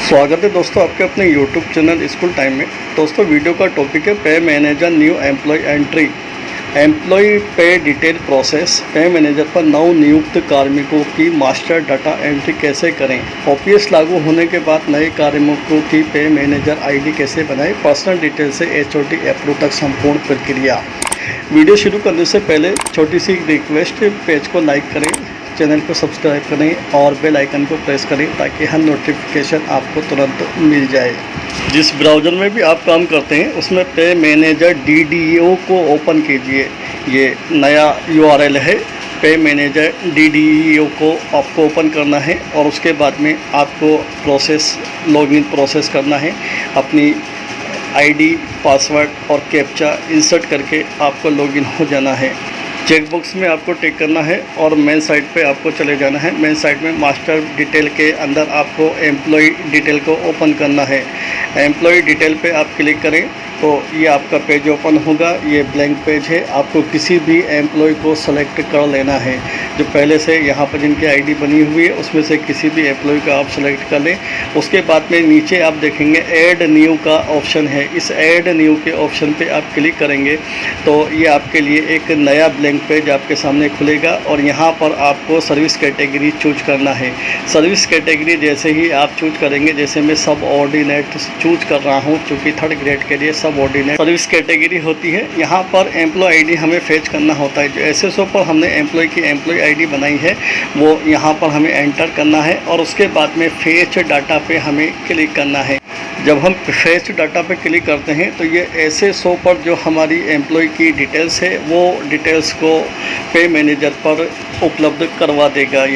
स्वागत है दोस्तों आपके अपने YouTube चैनल स्कूल टाइम में। दोस्तों वीडियो का टॉपिक है pay manager new employee entry, employee pay detail process. Pay manager पर नव नियुक्त कार्मिकों की मास्टर डाटा एंट्री कैसे करें। ओपीएस लागू होने के बाद नए कार्मिकों की पे मैनेजर आईडी कैसे बनाएं। पर्सनल डिटेल से एचओडी अप्रूव तक संपूर्ण प्रक्रिया। वीडियो शुरू करने से पहले छोटी सी रिक्वेस्ट, पेज को लाइक करें, चैनल को सब्सक्राइब करें और बेल आइकन को प्रेस करें ताकि हर नोटिफिकेशन आपको तुरंत मिल जाए। जिस ब्राउज़र में भी आप काम करते हैं उसमें पे मैनेजर DDO को ओपन कीजिए। ये नया URL है, पे मैनेजर DDO को आपको ओपन करना है और उसके बाद में आपको लॉगिन प्रोसेस करना है। अपनी आईडी, पासवर्ड और कैप्चा इंसर्ट करके आपको लॉगिन हो जाना है। चेकबॉक्स में आपको टिक करना है और मेन साइट पे आपको चले जाना है। मेन साइट में मास्टर डिटेल के अंदर आपको एम्प्लॉय डिटेल को ओपन करना है। एम्प्लॉय डिटेल पे आप क्लिक करें तो ये आपका पेज ओपन होगा। ये ब्लैंक पेज है, आपको किसी भी एम्प्लॉय को सेलेक्ट कर लेना है। जो पहले से यहाँ पर जिनकी आईडी बनी हुई है उसमें से किसी भी एम्प्लॉय का आप सेलेक्ट कर लें। उसके बाद में नीचे आप देखेंगे ऐड न्यू का ऑप्शन है। इस ऐड न्यू के ऑप्शन पे आप क्लिक करेंगे तो ये आपके लिए एक नया ब्लैंक पेज आपके सामने खुलेगा और यहाँ पर आपको सर्विस कैटेगरी चूज करना है। सर्विस कैटेगरी जैसे ही आप चूज करेंगे, जैसे मैं सब ऑर्डिनेट चूज कर रहा हूँ क्योंकि 3rd ग्रेड के लिए सब ऑर्डिनेट सर्विस कैटेगरी होती है। यहाँ पर एम्प्लॉय आईडी हमें फेच करना होता है। जो एसएसओ पर हमने एम्प्लॉय की एम्प्लॉय आईडी बनाई है वो यहाँ पर हमें एंटर करना है और उसके बाद में फेच डाटा पे हमें क्लिक करना है। जब हम फेच डाटा पे क्लिक करते हैं तो ये एसएसओ पर जो हमारी एम्प्लॉय की डिटेल्स है वो डिटेल्स को पे मैनेजर पर उपलब्ध करवा देगा।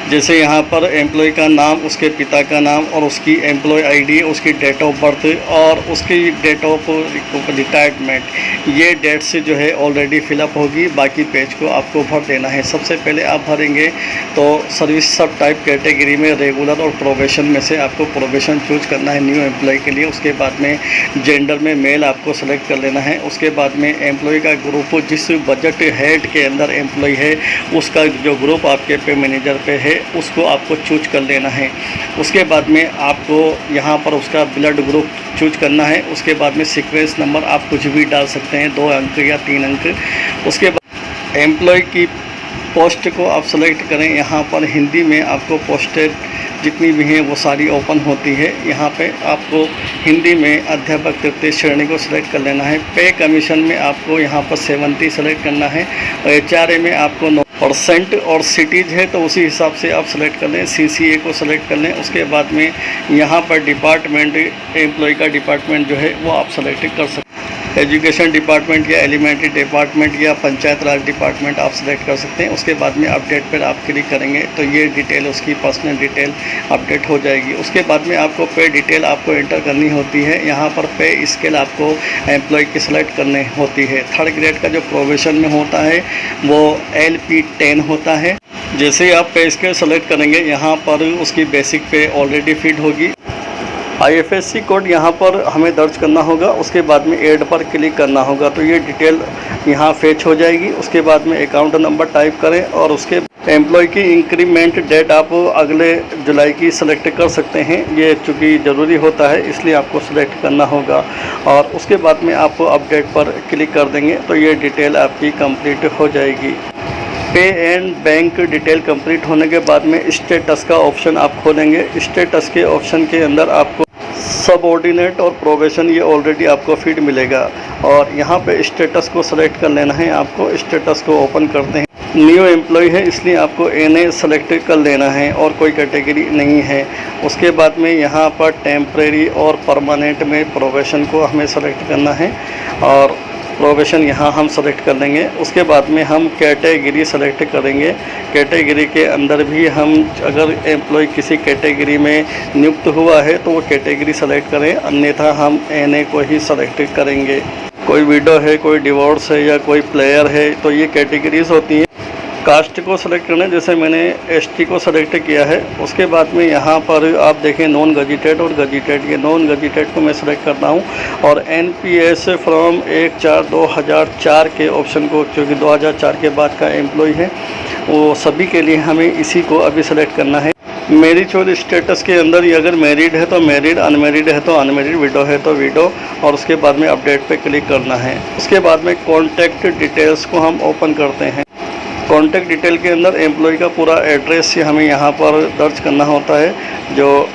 जैसे यहाँ पर एम्प्लॉय का नाम, उसके पिता का नाम और उसकी एम्प्लॉय आईडी, उसकी डेट ऑफ बर्थ और उसकी डेट ऑफ रिटायरमेंट, ये डेट से जो है ऑलरेडी फिलअप होगी। बाकी पेज को आपको भर देना है। सबसे पहले आप भरेंगे तो सर्विस सब टाइप कैटेगरी में रेगुलर और प्रोबेशन में से आपको प्रोबेशन चूज करना है न्यू एम्प्लॉय के लिए। उसके बाद में जेंडर में मेल आपको सेलेक्ट कर लेना है। उसके बाद में एम्प्लॉय का ग्रुप, जिस बजट हेड के अंदर एम्प्लॉय है उसका जो ग्रुप आपके पे मैनेजर पे है उसको आपको चूज कर लेना है। उसके बाद में आपको यहाँ पर उसका ब्लड ग्रुप चूज करना है। उसके बाद में सीक्वेंस नंबर आप कुछ भी डाल सकते हैं, 2 अंक या 3 अंक। उसके बाद एम्प्लॉय की पोस्ट को आप सेलेक्ट करें। यहाँ पर हिंदी में आपको पोस्टेड जितनी भी हैं वो सारी ओपन होती है। यहाँ पे आपको हिंदी में अध्यापक तृतीय श्रेणी को सिलेक्ट कर लेना है। पे कमीशन में आपको यहाँ पर 70 सेलेक्ट करना है और HRA में आपको 9% और सिटीज़ है तो उसी हिसाब से आप सेलेक्ट कर लें। CCA को सेलेक्ट कर लें। उसके बाद में यहाँ पर डिपार्टमेंट, एम्प्लॉय का डिपार्टमेंट जो है वो आप सेलेक्ट कर सकते हैं। एजुकेशन डिपार्टमेंट या एलिमेंट्री डिपार्टमेंट या पंचायत राज डिपार्टमेंट आप सेलेक्ट कर सकते हैं। उसके बाद में अपडेट पर आप क्लिक करेंगे तो ये डिटेल, उसकी पर्सनल डिटेल अपडेट हो जाएगी। उसके बाद में आपको पे डिटेल आपको एंटर करनी होती है। यहाँ पर पे स्केल आपको एम्प्लॉय की सेलेक्ट करनी होती है। 3rd ग्रेड का जो प्रोबेशन में होता है वो LP10 होता है। जैसे ही आप पे स्केल सेलेक्ट करेंगे यहाँ पर उसकी बेसिक पे ऑलरेडी फिट होगी। IFSC कोड यहाँ पर हमें दर्ज करना होगा। उसके बाद में ऐड पर क्लिक करना होगा तो ये डिटेल यहाँ फेच हो जाएगी। उसके बाद में अकाउंट नंबर टाइप करें और उसके एम्प्लॉय की इंक्रीमेंट डेट आप अगले जुलाई की सिलेक्ट कर सकते हैं। ये चूँकि ज़रूरी होता है इसलिए आपको सिलेक्ट करना होगा और उसके बाद में आप अपडेट पर क्लिक कर देंगे तो ये डिटेल आपकी कंप्लीट हो जाएगी। पे एंड बैंक डिटेल कंप्लीट होने के बाद में स्टेटस का ऑप्शन आप खोलेंगे। स्टेटस के ऑप्शन के अंदर आपको सब ऑर्डिनेट और प्रोबेशन ये ऑलरेडी आपको फीड मिलेगा और यहाँ पे स्टेटस को सेलेक्ट कर लेना है। आपको स्टेटस को ओपन करते हैं। न्यू एम्प्लॉय है इसलिए आपको NA सेलेक्ट कर लेना है और कोई कैटेगरी नहीं है। उसके बाद में यहाँ पर टेम्परेरी और परमानेंट में प्रोबेशन को हमें सेलेक्ट करना है और प्रोबेशन यहाँ हम सेलेक्ट कर लेंगे। उसके बाद में हम कैटेगरी सेलेक्ट करेंगे। कैटेगरी के अंदर भी हम अगर एम्प्लॉय किसी कैटेगरी में नियुक्त हुआ है तो वो कैटेगरी सेलेक्ट करें, अन्यथा हम NA को ही सेलेक्ट करेंगे। कोई विडो है, कोई डिवोर्स है या कोई प्लेयर है तो ये कैटेगरीज होती हैं। कास्ट को सेलेक्ट करना है, जैसे मैंने ST को सेलेक्ट किया है। उसके बाद में यहाँ पर आप देखें नॉन गजिटेड और गजिटेड, ये नॉन गजिटेड को मैं सेलेक्ट करता हूँ और NPS फ्रॉम 1/4/2004 के ऑप्शन को, क्योंकि 2004 के बाद का एम्प्लॉय है वो सभी के लिए हमें इसी को अभी सेलेक्ट करना है। मैरिज और स्टेटस के अंदर ये अगर मैरिड है तो मैरिड, अनमैरिड है तो अनमैरिड, विडो है तो विडो, और उसके बाद में अपडेट पे क्लिक करना है। उसके बाद में कॉन्टैक्ट डिटेल्स को हम ओपन करते हैं। कॉन्टैक्ट डिटेल के अंदर एम्प्लॉय का पूरा एड्रेस हमें यहाँ पर दर्ज करना होता है, जो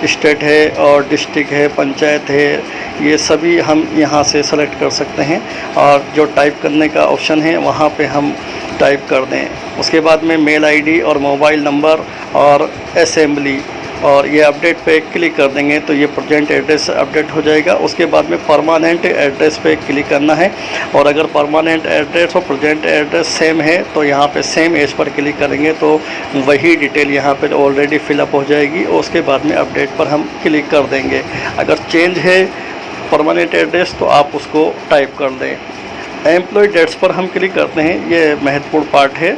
स्टेट है और डिस्ट्रिक्ट है, पंचायत है, ये सभी हम यहाँ से सेलेक्ट कर सकते हैं। और जो टाइप करने का ऑप्शन है वहाँ पे हम टाइप कर दें। उसके बाद में मेल आईडी और मोबाइल नंबर और असेंबली, और ये अपडेट पे क्लिक कर देंगे तो ये प्रेजेंट एड्रेस अपडेट हो जाएगा। उसके बाद में परमानेंट एड्रेस पे क्लिक करना है, और अगर परमानेंट एड्रेस और प्रेजेंट एड्रेस सेम है तो यहाँ पे सेम एज पर क्लिक करेंगे तो वही डिटेल यहाँ पे ऑलरेडी फिलअप हो जाएगी। और उसके बाद में अपडेट पर हम क्लिक कर देंगे। अगर चेंज है परमानेंट एड्रेस तो आप उसको टाइप कर दें। एम्प्लॉय डेट्स पर हम क्लिक करते हैं, ये महत्वपूर्ण पार्ट है।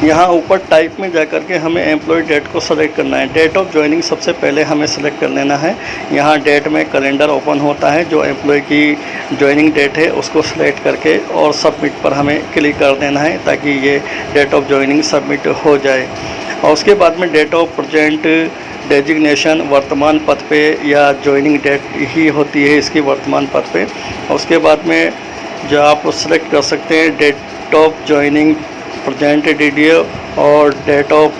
यहाँ ऊपर टाइप में जा कर के हमें एम्प्लॉय डेट को सेलेक्ट करना है। डेट ऑफ ज्वाइनिंग सबसे पहले हमें सेलेक्ट कर लेना है। यहाँ डेट में कैलेंडर ओपन होता है, जो एम्प्लॉय की ज्वाइनिंग डेट है उसको सेलेक्ट करके और सबमिट पर हमें क्लिक कर देना है, ताकि ये डेट ऑफ ज्वाइनिंग सबमिट हो जाए। और उसके बाद में डेट ऑफ प्रेजेंट डेजिग्नेशन वर्तमान पद पे या ज्वाइनिंग डेट ही होती है इसकी वर्तमान पद पे। उसके बाद में जो आप सेलेक्ट कर सकते हैं date of joining, present DDO और date of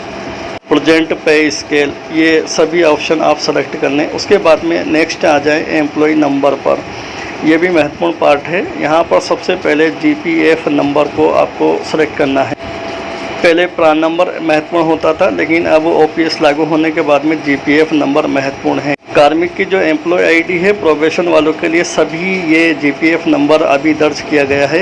present pay scale, ये सभी ऑप्शन आप सेलेक्ट कर लें। उसके बाद में नेक्स्ट आ जाए एम्प्लॉय नंबर पर। ये भी महत्वपूर्ण पार्ट है। यहाँ पर सबसे पहले जीपीएफ नंबर को आपको सेलेक्ट करना है। पहले प्रान नंबर महत्वपूर्ण होता था, लेकिन अब ओपीएस लागू होने के बाद में जीपीएफ नंबर महत्वपूर्ण है। कार्मिक की जो एम्प्लॉय आईडी है प्रोबेशन वालों के लिए सभी ये जीपीएफ नंबर अभी दर्ज किया गया है,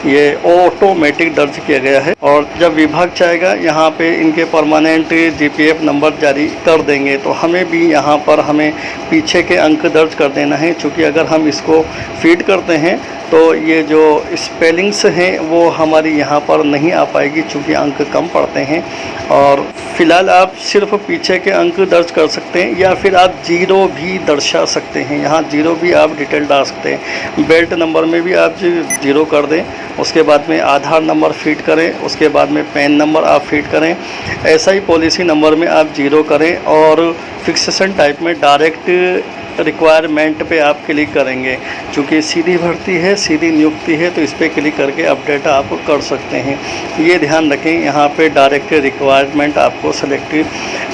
ये ऑटोमेटिक दर्ज किया गया है। और जब विभाग चाहेगा यहाँ पे इनके परमानेंट जीपीएफ नंबर जारी कर देंगे, तो हमें भी यहाँ पर हमें पीछे के अंक दर्ज कर देना है। चूँकि अगर हम इसको फीड करते हैं तो ये जो स्पेलिंग्स हैं वो हमारी यहाँ पर नहीं आ पाएगी, चूँकि अंक कम पड़ते हैं। और फ़िलहाल आप सिर्फ पीछे के अंक दर्ज कर सकते हैं, या फिर आप जीरो भी दर्शा सकते हैं। यहाँ जीरो भी आप डिटेल डाल सकते हैं। बेल्ट नंबर में भी आप जीरो कर दें। उसके बाद में आधार नंबर फीड करें। उसके बाद में पैन नंबर आप फीड करें। ऐसा ही पॉलिसी नंबर में आप जीरो करें। और फिक्सेशन टाइप में डायरेक्ट रिक्वायरमेंट पे आप क्लिक करेंगे। चूँकि सीधी भर्ती है, सीधी नियुक्ति है, तो इस पर क्लिक करके अपडेट आप कर सकते हैं। ये ध्यान रखें, यहाँ पे डायरेक्ट रिक्वायरमेंट आपको सेलेक्ट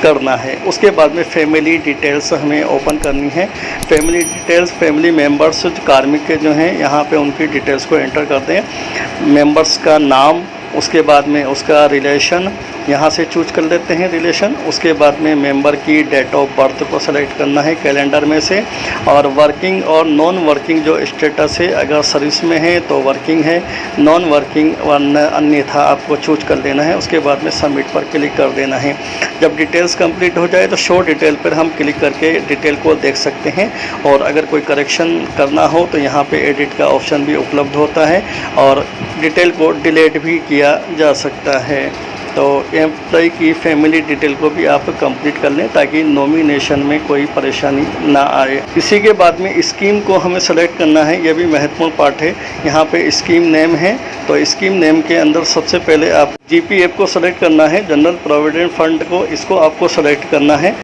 करना है। उसके बाद में फैमिली डिटेल्स हमें ओपन करनी है। फैमिली डिटेल्स, फैमिली मेम्बर्स कार्मिक के जो हैं यहाँ पे उनकी डिटेल्स को एंटर करते हैं। मेंबर्स का नाम, उसके बाद में उसका रिलेशन यहाँ से चूज कर लेते हैं रिलेशन। उसके बाद में मेंबर की डेट ऑफ बर्थ को सेलेक्ट करना है कैलेंडर में से। और वर्किंग और नॉन वर्किंग जो स्टेटस है, अगर सर्विस में है तो वर्किंग है, नॉन वर्किंग अन्यथा आपको चूज कर लेना है। उसके बाद में सबमिट पर क्लिक कर देना है। जब डिटेल्स कंप्लीट हो जाए तो शो डिटेल पर हम क्लिक करके डिटेल को देख सकते हैं। और अगर कोई करेक्शन करना हो तो यहाँ पे एडिट का ऑप्शन भी उपलब्ध होता है, और डिटेल को डिलीट भी किया जा सकता है। तो एम्प्लॉय की फैमिली डिटेल को भी आप कंप्लीट कर लें, ताकि नॉमिनेशन में कोई परेशानी ना आए। इसी के बाद में स्कीम को हमें सेलेक्ट करना है, यह भी महत्वपूर्ण पार्ट है। यहाँ पे स्कीम नेम है, तो स्कीम नेम के अंदर सबसे पहले आप जीपीएफ को सेलेक्ट करना है, जनरल प्रोविडेंट फंड को, इसको आपको सेलेक्ट करना है।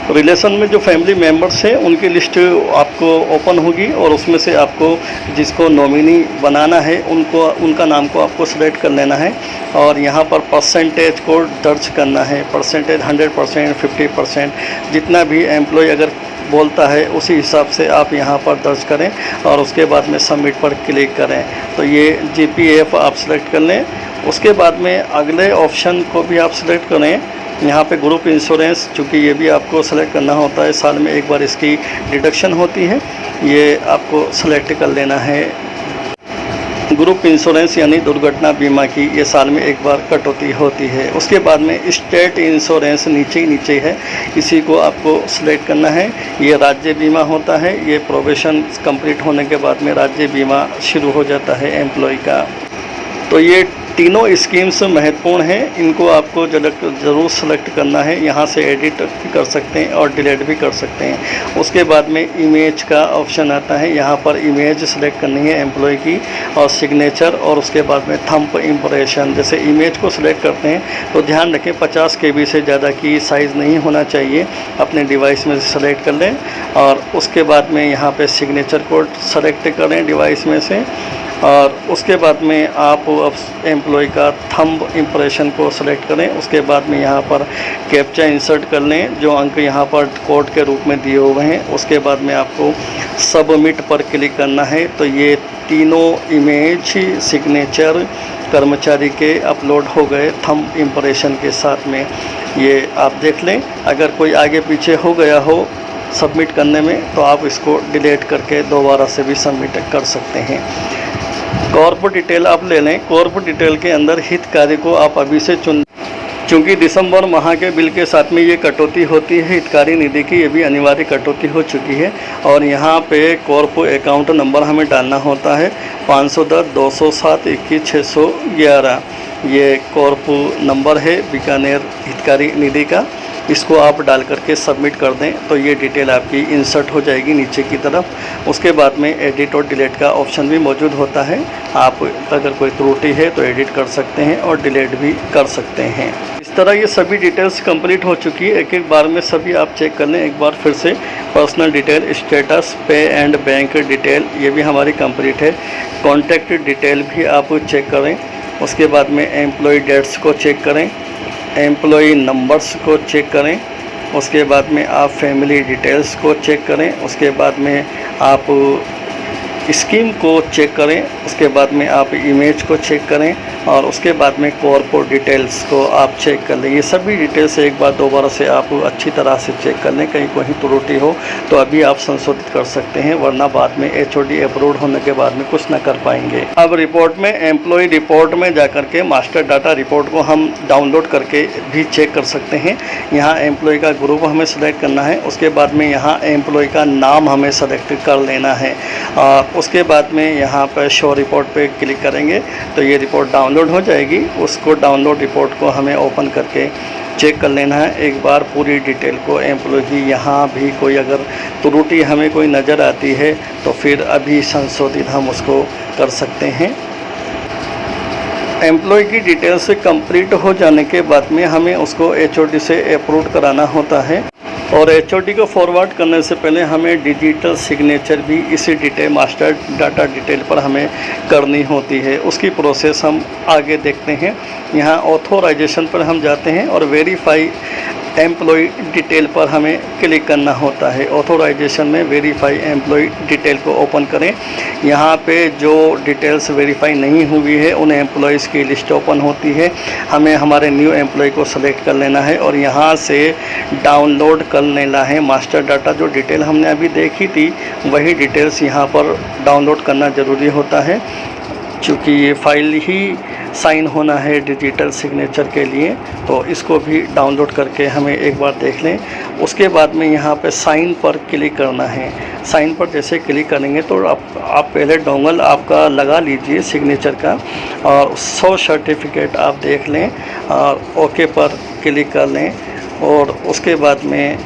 रिलेशन में जो फैमिली मेम्बर्स हैं उनकी लिस्ट आपको ओपन होगी, और उसमें से आपको जिसको नॉमिनी बनाना है उनका नाम को आपको सेलेक्ट कर लेना है। और यहाँ पर परसेंटेज को दर्ज करना है। परसेंटेज 100%, 50%, जितना भी एम्प्लॉय अगर बोलता है उसी हिसाब से आप यहाँ पर दर्ज करें। और उसके बाद में सबमिट पर क्लिक करें। तो ये जीपीएफ आप सेलेक्ट कर लें। उसके बाद में अगले ऑप्शन को भी आप सेलेक्ट करें। यहाँ पे ग्रुप इंश्योरेंस, चूँकि ये भी आपको सेलेक्ट करना होता है, साल में एक बार इसकी डिडक्शन होती है, ये आपको सेलेक्ट कर लेना है। ग्रुप इंश्योरेंस यानी दुर्घटना बीमा की, ये साल में एक बार कटौती होती है। उसके बाद में स्टेट इंश्योरेंस नीचे है, इसी को आपको सेलेक्ट करना है। ये राज्य बीमा होता है, ये प्रोबेशन कंप्लीट होने के बाद में राज्य बीमा शुरू हो जाता है एम्प्लॉय का। तो ये तीनों स्कीम्स महत्वपूर्ण हैं, इनको आपको ज़रूर सेलेक्ट करना है। यहाँ से एडिट भी कर सकते हैं और डिलीट भी कर सकते हैं। उसके बाद में इमेज का ऑप्शन आता है, यहाँ पर इमेज सेलेक्ट करनी है एम्प्लॉय की, और सिग्नेचर, और उसके बाद में थंब इम्प्रेशन। जैसे इमेज को सिलेक्ट करते हैं तो ध्यान रखें 50 KB से ज़्यादा की साइज़ नहीं होना चाहिए, अपने डिवाइस में सेलेक्ट कर लें। और उसके बाद में यहाँ पे सिग्नेचर को सेलेक्ट करें डिवाइस में से, और उसके बाद में आप एम्प्लॉय का थंब इम्प्रेशन को सेलेक्ट करें। उसके बाद में यहाँ पर कैप्चा इंसर्ट कर लें, जो अंक यहाँ पर कोड के रूप में दिए हुए हैं। उसके बाद में आपको सबमिट पर क्लिक करना है। तो ये तीनों इमेज, सिग्नेचर कर्मचारी के अपलोड हो गए थंब इम्प्रेशन के साथ में। ये आप देख लें, अगर कोई आगे पीछे हो गया हो सबमिट करने में तो आप इसको डिलीट करके दोबारा से भी सबमिट कर सकते हैं। कॉर्प डिटेल आप ले लें। कॉर्प डिटेल के अंदर हितकारी को आप अभी से चूँकि दिसंबर माह के बिल के साथ में ये कटौती होती है हितकारी निधि की, ये भी अनिवार्य कटौती हो चुकी है। और यहाँ पे कॉर्प अकाउंट नंबर हमें डालना होता है 510 207 21 611। ये कॉर्प नंबर है बीकानेर हितकारी निधि का। इसको आप डाल करके सबमिट कर दें तो ये डिटेल आपकी इंसर्ट हो जाएगी नीचे की तरफ। उसके बाद में एडिट और डिलीट का ऑप्शन भी मौजूद होता है। आप अगर कोई त्रुटि है तो एडिट कर सकते हैं और डिलीट भी कर सकते हैं। इस तरह ये सभी डिटेल्स कंप्लीट हो चुकी है। एक एक बार में सभी आप चेक कर लें। एक बार फिर से पर्सनल डिटेल, स्टेटस, पे एंड बैंक डिटेल, ये भी हमारी कंप्लीट है। कॉन्टैक्ट डिटेल भी आप चेक करें। उसके बाद में एम्प्लॉय डेट्स को चेक करें, एम्प्लॉई नंबर्स को चेक करें। उसके बाद में आप फैमिली डिटेल्स को चेक करें। उसके बाद में आप स्कीम को चेक करें। उसके बाद में आप इमेज को चेक करें और उसके बाद में कॉर्पोरेट डिटेल्स को आप चेक कर लें। ये सभी डिटेल्स एक बार दोबारा से आप अच्छी तरह से चेक कर लें। कहीं कोई त्रुटि हो तो अभी आप संशोधित कर सकते हैं, वरना बाद में HOD अप्रूव होने के बाद में कुछ ना कर पाएंगे। अब रिपोर्ट में एम्प्लॉय रिपोर्ट में जाकर के मास्टर डाटा रिपोर्ट को हम डाउनलोड करके भी चेक कर सकते हैं। यहाँ एम्प्लॉय का ग्रुप हमें सेलेक्ट करना है। उसके बाद में यहाँ एम्प्लॉय का नाम हमें सेलेक्ट कर लेना है। उसके बाद में यहाँ पर शो रिपोर्ट पे क्लिक करेंगे तो ये रिपोर्ट डाउनलोड हो जाएगी। उसको डाउनलोड रिपोर्ट को हमें ओपन करके चेक कर लेना है एक बार पूरी डिटेल को एम्प्लॉय की। यहाँ भी कोई अगर त्रुटि हमें कोई नज़र आती है तो फिर अभी संशोधित हम उसको कर सकते हैं। एम्प्लॉय की डिटेल से कंप्लीट हो जाने के बाद में हमें उसको HOD से अप्रूव कराना होता है। और HOD को फॉरवर्ड करने से पहले हमें डिजिटल सिग्नेचर भी इसी डिटेल मास्टर डाटा डिटेल पर हमें करनी होती है। उसकी प्रोसेस हम आगे देखते हैं। यहाँ ऑथोराइजेशन पर हम जाते हैं और वेरीफाई एम्प्लॉय डिटेल पर हमें क्लिक करना होता है। ऑथोराइजेशन में वेरीफाई एम्प्लॉय डिटेल को ओपन करें। यहाँ पे जो डिटेल्स वेरीफाई नहीं हुई है उन एम्प्लॉयज़ की लिस्ट ओपन होती है। हमें हमारे न्यू एम्प्लॉय को सेलेक्ट कर लेना है और यहाँ से डाउनलोड कर लेना है मास्टर डाटा। जो डिटेल हमने अभी देखी थी वही डिटेल्स यहाँ पर डाउनलोड करना ज़रूरी होता है, चूँकि ये फाइल ही साइन होना है डिजिटल सिग्नेचर के लिए। तो इसको भी डाउनलोड करके हमें एक बार देख लें। उसके बाद में यहाँ पे साइन पर क्लिक करना है। साइन पर जैसे क्लिक करेंगे तो आप पहले डोंगल आपका लगा लीजिए सिग्नेचर का और 100 सर्टिफिकेट आप देख लें और ओके पर क्लिक कर लें और उसके बाद में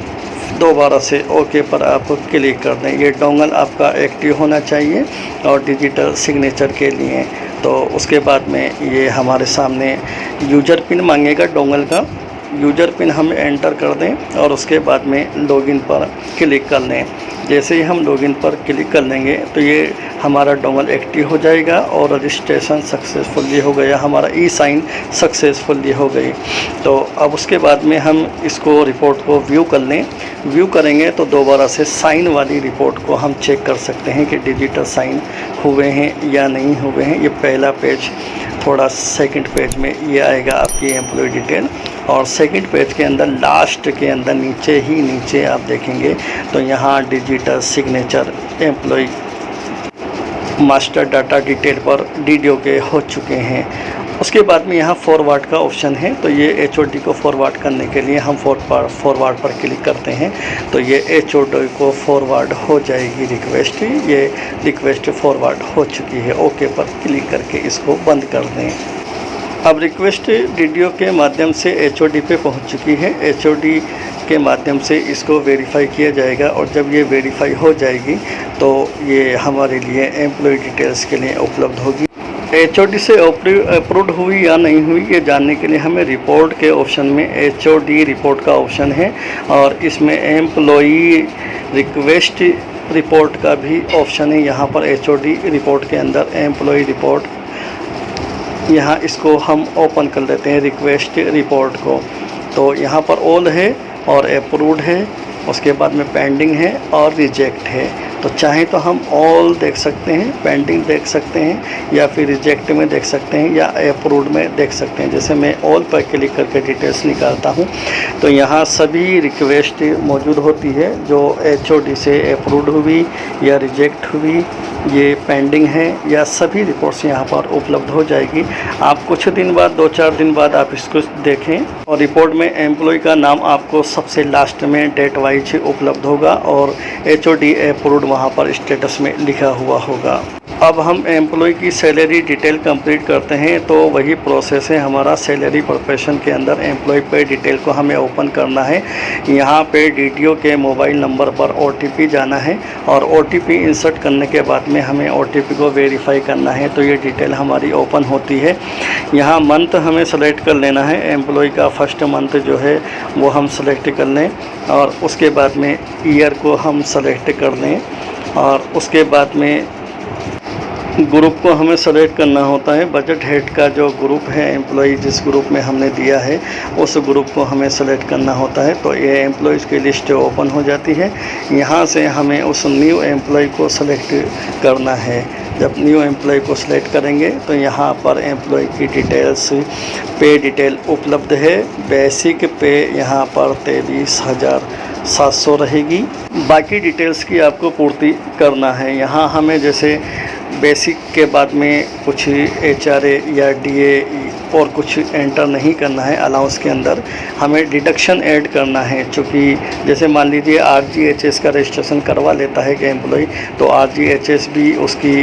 दोबारा से ओके पर आप क्लिक कर दें। ये डोंगल आपका एक्टिव होना चाहिए और डिजिटल सिग्नेचर के लिए। तो उसके बाद में ये हमारे सामने यूज़र पिन मांगेगा डोंगल का। यूज़र पिन हम एंटर कर दें और उसके बाद में लॉगिन पर क्लिक कर लें। जैसे ही हम लॉगिन पर क्लिक कर लेंगे तो ये हमारा डोंगल एक्टिव हो जाएगा और रजिस्ट्रेशन सक्सेसफुली हो गया, हमारा ई-साइन सक्सेसफुली हो गई। तो अब उसके बाद में हम इसको रिपोर्ट को व्यू कर लें। व्यू करेंगे तो दोबारा से साइन वाली रिपोर्ट को हम चेक कर सकते हैं कि डिजिटल साइन हुए हैं या नहीं हुए हैं। ये पहला पेज, थोड़ा सेकंड पेज में ये आएगा आपकी एम्प्लॉय डिटेल और सेकंड पेज के अंदर लास्ट के अंदर नीचे आप देखेंगे तो यहाँ digital signature employee master data detail पर DDO के हो चुके हैं। उसके बाद में यहाँ फॉरवर्ड का ऑप्शन है, तो ये HOD को फॉरवर्ड करने के लिए हम फॉरवर्ड पर क्लिक करते हैं तो ये HOD को फॉरवर्ड हो जाएगी रिक्वेस्ट। ये रिक्वेस्ट फॉरवर्ड हो चुकी है। ओके पर क्लिक करके इसको बंद कर दें। अब रिक्वेस्ट वीडियो के माध्यम से HOD पे पहुंच चुकी है। HOD के माध्यम से इसको वेरीफाई किया जाएगा और जब ये वेरीफाई हो जाएगी तो ये हमारे लिए एम्प्लॉय डिटेल्स के लिए उपलब्ध होगी। HOD से अप्रूव्ड हुई या नहीं हुई ये जानने के लिए हमें रिपोर्ट के ऑप्शन में HOD रिपोर्ट का ऑप्शन है और इसमें एम्प्लॉई रिक्वेस्ट रिपोर्ट का भी ऑप्शन है। यहाँ पर HOD रिपोर्ट के अंदर एम्प्लॉई रिपोर्ट, यहाँ इसको हम ओपन कर लेते हैं रिक्वेस्ट रिपोर्ट को। तो यहाँ पर ऑल है और अप्रूव्ड है, उसके बाद में पेंडिंग है और रिजेक्ट है। तो चाहे तो हम ऑल देख सकते हैं, पेंडिंग देख सकते हैं या फिर रिजेक्ट में देख सकते हैं या अप्रूव्ड में देख सकते हैं। जैसे मैं ऑल पर क्लिक करके डिटेल्स निकालता हूं तो यहाँ सभी रिक्वेस्ट मौजूद होती है जो HOD से अप्रूव्ड हुई या रिजेक्ट हुई, ये पेंडिंग है या सभी रिपोर्ट्स यहाँ पर उपलब्ध हो जाएगी। आप कुछ दिन बाद 2-4 दिन बाद आप इसको देखें और रिपोर्ट में एम्प्लॉय का नाम आपको सबसे लास्ट में डेट वाइज उपलब्ध होगा और HOD अप्रूव्ड वहाँ पर स्टेटस में लिखा हुआ होगा। अब हम एम्प्लॉय की सैलरी डिटेल कंप्लीट करते हैं तो वही प्रोसेस है हमारा। सैलरी प्रोफेशन के अंदर एम्प्लॉय पे डिटेल को हमें ओपन करना है। यहाँ पे DTO के मोबाइल नंबर पर OTP जाना है और OTP इंसर्ट करने के बाद में हमें OTP को वेरीफाई करना है तो ये डिटेल हमारी ओपन होती है। यहाँ मंथ हमें सेलेक्ट कर लेना है, एम्प्लॉय का फर्स्ट मंथ जो है वो हम सेलेक्ट कर लें और उसके बाद में ईयर को हम सेलेक्ट कर लें और उसके बाद में ग्रुप को हमें सेलेक्ट करना होता है। बजट हेड का जो ग्रुप है, एम्प्लॉय जिस ग्रुप में हमने दिया है उस ग्रुप को हमें सेलेक्ट करना होता है। तो ये एम्प्लॉयज़ की लिस्ट ओपन हो जाती है। यहाँ से हमें उस न्यू एम्प्लॉय को सेलेक्ट करना है। जब न्यू एम्प्लॉय को सिलेक्ट करेंगे तो यहाँ पर एम्प्लॉय की डिटेल्स, पे डिटेल उपलब्ध है। बेसिक पे यहाँ पर 23,700 रहेगी। बाकी डिटेल्स की आपको पूर्ति करना है। यहाँ हमें जैसे बेसिक के बाद में कुछ HRA या DA और कुछ एंटर नहीं करना है। अलाउंस के अंदर हमें डिडक्शन ऐड करना है, चूँकि जैसे मान लीजिए RGHS का रजिस्ट्रेशन करवा लेता है कि एम्प्लॉय, तो RGHS भी उसकी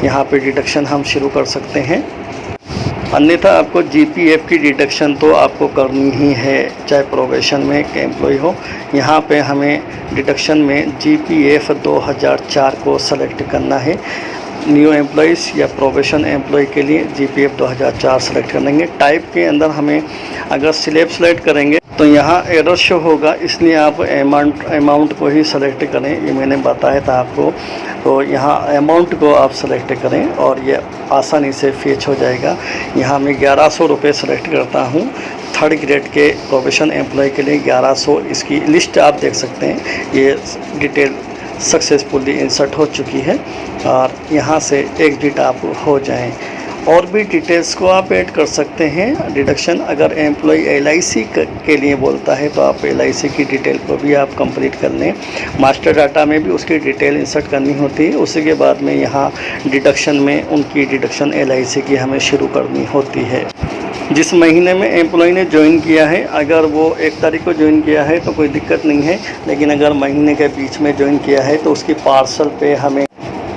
यहाँ पे डिडक्शन हम शुरू कर सकते हैं। अन्यथा आपको GPF की डिडक्शन तो आपको करनी ही है, चाहे प्रोबेशन में के एम्प्लॉय हो। यहाँ पे हमें डिडक्शन में GPF 2004 को सेलेक्ट करना है। न्यू एम्प्लॉइज़ या प्रोबेशन एम्प्लॉय के लिए GPF 2004 सेलेक्ट कर लेंगे। टाइप के अंदर हमें अगर स्लैब सेलेक्ट करेंगे तो यहाँ एरर शो होगा, इसलिए आप अमाउंट को ही सेलेक्ट करें। ये मैंने बताया था आपको। तो यहाँ अमाउंट को आप सेलेक्ट करें और ये आसानी से फेच हो जाएगा। यहाँ मैं 1100 रुपये सेलेक्ट करता हूँ। थर्ड ग्रेड के प्रोबेशन एम्प्लॉय के लिए 1100, इसकी लिस्ट आप देख सकते हैं। ये डिटेल सक्सेसफुली इंसर्ट हो चुकी है और यहाँ से एग्जिट आप हो जाएं। और भी डिटेल्स को आप ऐड कर सकते हैं। डिडक्शन अगर एम्प्लॉय LIC के लिए बोलता है तो आप LIC की डिटेल को भी आप कंप्लीट कर लें। मास्टर डाटा में भी उसकी डिटेल इंसर्ट करनी होती है। उसी के बाद में यहाँ डिडक्शन में उनकी डिडक्शन LIC की हमें शुरू करनी होती है। जिस महीने में एम्प्लॉय ने ज्वाइन किया है, अगर वो 1 तारीख को ज्वाइन किया है तो कोई दिक्कत नहीं है, लेकिन अगर महीने के बीच में ज्वाइन किया है तो उसकी पार्सल पे हमें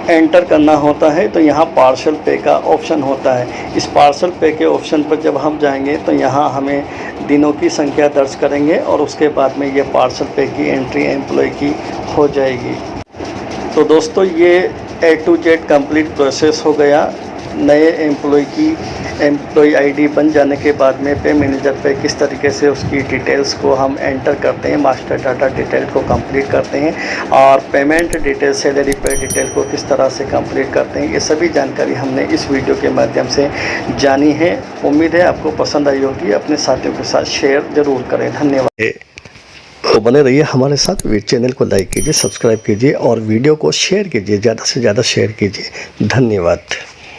एंटर करना होता है। तो यहाँ पार्सल पे का ऑप्शन होता है। इस पार्सल पे के ऑप्शन पर जब हम जाएंगे तो यहाँ हमें दिनों की संख्या दर्ज करेंगे और उसके बाद में ये पार्सल पे की एंट्री एम्प्लॉय की हो जाएगी। तो दोस्तों ये A to Z complete process हो गया। नए एम्प्लॉय की एम्प्लॉय ID बन जाने के बाद में पे मैनेजर पे किस तरीके से उसकी डिटेल्स को हम एंटर करते हैं, मास्टर डाटा डिटेल को कंप्लीट करते हैं और पेमेंट डिटेल, सैलरी पे डिटेल को किस तरह से कंप्लीट करते हैं, ये सभी जानकारी हमने इस वीडियो के माध्यम से जानी है। उम्मीद है आपको पसंद आई होगी। अपने साथियों के साथ शेयर ज़रूर करें। धन्यवाद। तो बने रहिए हमारे साथ। चैनल को लाइक कीजिए, सब्सक्राइब कीजिए और वीडियो को शेयर कीजिए, ज़्यादा से ज़्यादा शेयर कीजिए। धन्यवाद।